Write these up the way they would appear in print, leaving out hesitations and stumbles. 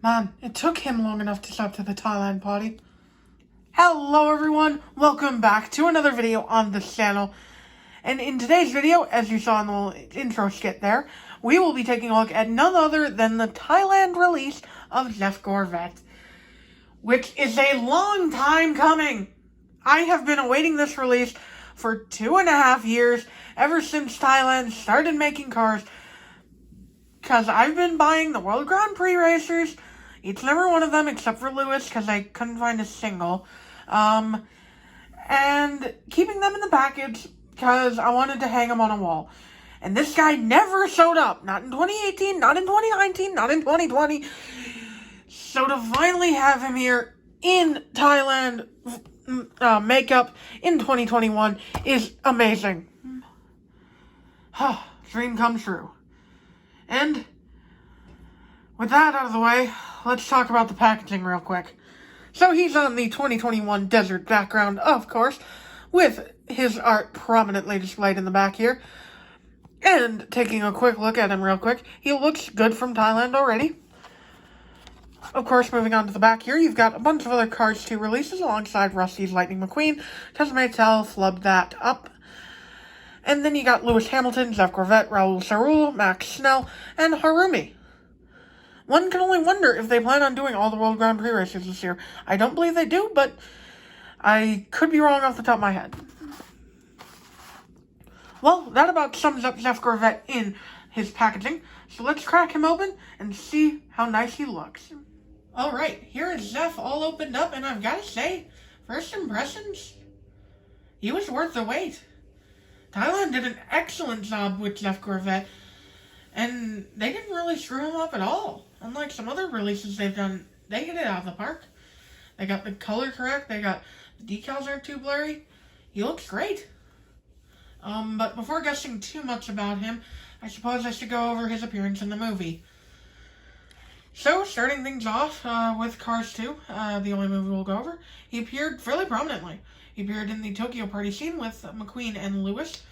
Man, it took him long enough to step to the Thailand party. Hello everyone, welcome back to another video on this channel. And in today's video, as you saw in the little intro skit there, we will be taking a look at none other than the Thailand release of Jeff Gorvette, which is a long time coming. I have been awaiting this release for 2.5 years, ever since Thailand started making cars, because I've been buying the World Grand Prix racers, each and every one of them except for Lewis, because I couldn't find a single, and keeping them in the package because I wanted to hang them on a wall. And this guy never showed up, not in 2018, not in 2019, not in 2020. So to finally have him here in Thailand makeup in 2021 is amazing. Dream come true. And with that out of the way, let's talk about the packaging real quick. So he's on the 2021 desert background, of course, with his art prominently displayed in the back here. And taking a quick look at him real quick, he looks good from Thailand already. Of course, moving on to the back here, you've got a bunch of other Cars 2 releases alongside Rusty's Lightning McQueen, Tessa Maytel, Flub That Up. And then you got Lewis Hamilton, Jeff Gorvette, Raul Sarul, Max Snell, and Harumi. One can only wonder if they plan on doing all the World Grand Prix races this year. I don't believe they do, but I could be wrong off the top of my head. Well, that about sums up Jeff Gorvette in his packaging. So let's crack him open and see how nice he looks. Alright, here is Jeff all opened up, and I've got to say, first impressions, he was worth the wait. Thailand did an excellent job with Jeff Gorvette, and they didn't really screw him up at all. Unlike some other releases they've done, they hit it out of the park. They got the color correct, the decals aren't too blurry. He looks great. But before guessing too much about him, I suppose I should go over his appearance in the movie. So, starting things off with Cars 2, the only movie we'll go over, he appeared fairly prominently. He appeared in the Tokyo party scene with McQueen and Lewis,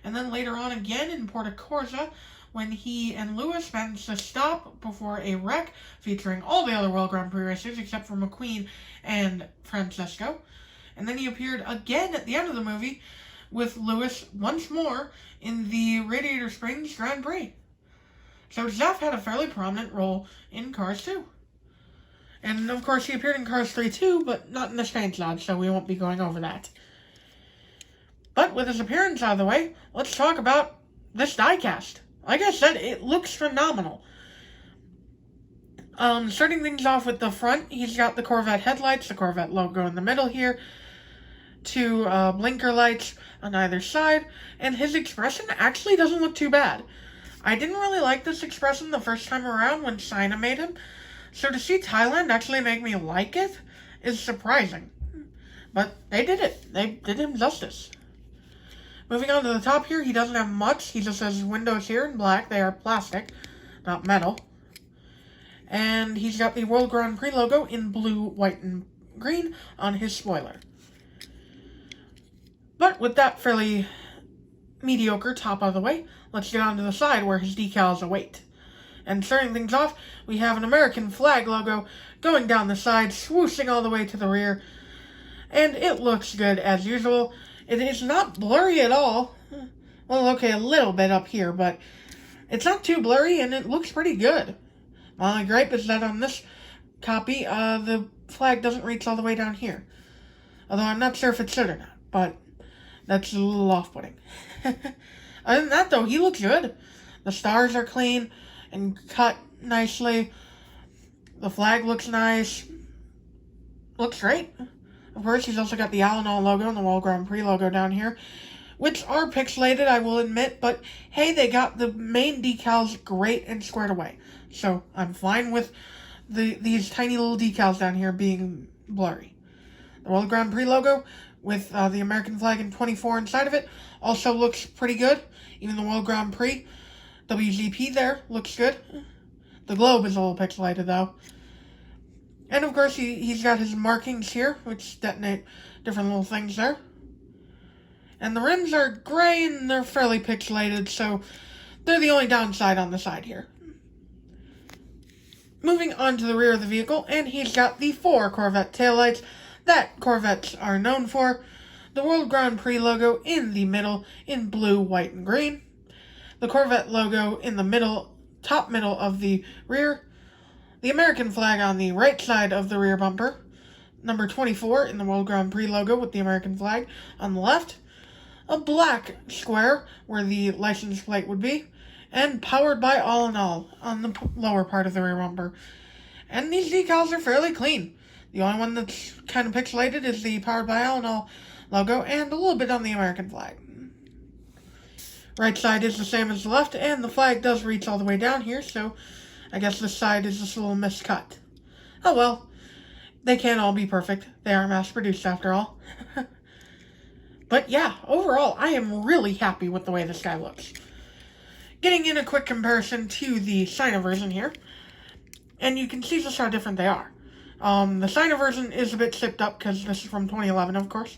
and then later on again in Porta Corsa, when he and Lewis managed to stop before a wreck featuring all the other World Grand Prix racers except for McQueen and Francesco. And then he appeared again at the end of the movie with Lewis once more in the Radiator Springs Grand Prix. So Jeff had a fairly prominent role in Cars 2. And of course he appeared in Cars 3 too, but not in this paint job, so we won't be going over that. But with his appearance out of the way, let's talk about this diecast. Like I said, it looks phenomenal. Starting things off with the front, he's got the Corvette headlights, the Corvette logo in the middle here, two blinker lights on either side, and his expression actually doesn't look too bad. I didn't really like this expression the first time around when China made him, so to see Thailand actually make me like it is surprising. But they did it. They did him justice. Moving on to the top here, he doesn't have much. He just has windows here in black. They are plastic, not metal. And he's got the World Grand Prix logo in blue, white, and green on his spoiler. But with that fairly mediocre top out of the way, let's get on to the side where his decals await. And starting things off, we have an American flag logo going down the side, swooshing all the way to the rear. And it looks good as usual. It is not blurry at all. Well, okay, a little bit up here, but it's not too blurry and it looks pretty good. My only gripe is that on this copy, the flag doesn't reach all the way down here. Although I'm not sure if it should or not, but that's a little off-putting. Other than that, though, he looks good. The stars are clean and cut nicely. The flag looks nice. Looks great. Of course, he's also got the Alanol logo and the World Grand Prix logo down here, which are pixelated, I will admit, but hey, they got the main decals great and squared away. So I'm fine with these tiny little decals down here being blurry. The World Grand Prix logo with the American flag in 24 inside of it also looks pretty good. Even the World Grand Prix WGP there looks good. The globe is a little pixelated though. And of course he's got his markings here, which detonate different little things there. And the rims are gray and they're fairly pixelated, so they're the only downside on the side here. Moving on to the rear of the vehicle, and he's got the 4 Corvette taillights that Corvettes are known for. The World Grand Prix logo in the middle in blue, white, and green. The Corvette logo in the middle, top middle of the rear. The American flag on the right side of the rear bumper. Number 24 in the World Grand Prix logo with the American flag on the left. A black square where the license plate would be. And powered by All in All on the lower part of the rear bumper. And these decals are fairly clean. The only one that's kind of pixelated is the powered by All in All logo and a little bit on the American flag. Right side is the same as the left, and the flag does reach all the way down here, so I guess this side is just a little miscut. Oh well, they can't all be perfect. They are mass-produced after all. But yeah, overall, I am really happy with the way this guy looks. Getting in a quick comparison to the Sino version here, and you can see just how different they are. The Sino version is a bit sipped up because this is from 2011, of course.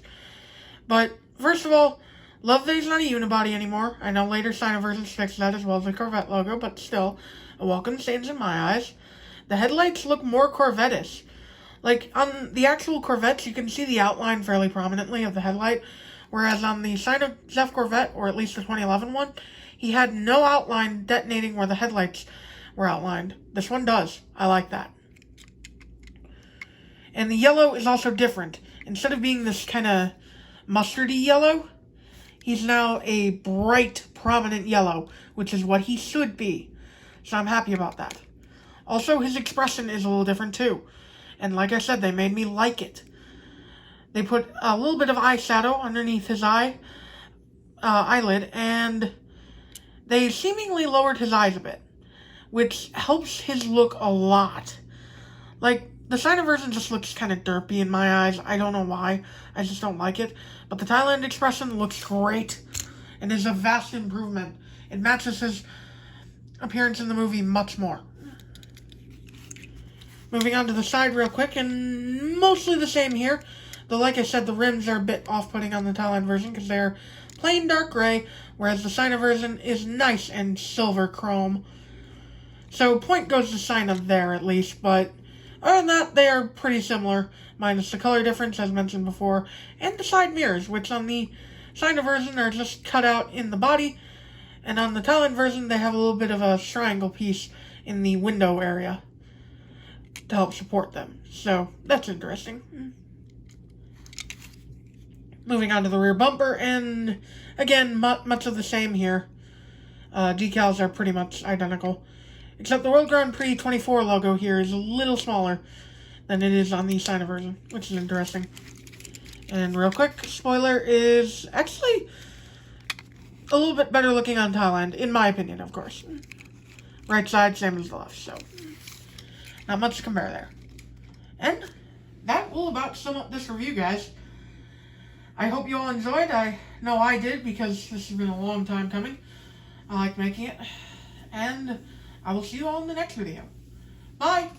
But first of all, love that he's not a unibody anymore. I know later Sino versions fixed that as well as the Corvette logo, but still, a welcome change in my eyes. The headlights look more Corvette-ish. Like, on the actual Corvettes, you can see the outline fairly prominently of the headlight, whereas on the Sino Jeff Gorvette, or at least the 2011 one, he had no outline detonating where the headlights were outlined. This one does. I like that. And the yellow is also different. Instead of being this kind of mustardy yellow, he's now a bright, prominent yellow, which is what he should be. So I'm happy about that. Also, his expression is a little different too. And like I said, they made me like it. They put a little bit of eyeshadow underneath his eyelid, and they seemingly lowered his eyes a bit, which helps his look a lot. Like, the Sino version just looks kind of derpy in my eyes. I don't know why. I just don't like it. But the Thailand expression looks great and is a vast improvement. It matches his appearance in the movie much more. Moving on to the side real quick, and mostly the same here. Though, like I said, the rims are a bit off-putting on the Thailand version because they're plain dark gray, whereas the Sino version is nice and silver chrome. So, point goes to Sino there, at least, but other than that, they are pretty similar, minus the color difference, as mentioned before, and the side mirrors, which on the Sino version are just cut out in the body, and on the Thailand version, they have a little bit of a triangle piece in the window area to help support them. So, that's interesting. Moving on to the rear bumper, and again, much of the same here. Decals are pretty much identical. Except the World Grand Prix 24 logo here is a little smaller than it is on the Sino version, which is interesting. And real quick, spoiler is actually a little bit better looking on Thailand, in my opinion, of course. Right side, same as the left, so not much to compare there. And that will about sum up this review, guys. I hope you all enjoyed. I know I did, because this has been a long time coming. I like making it. And I will see you all in the next video. Bye!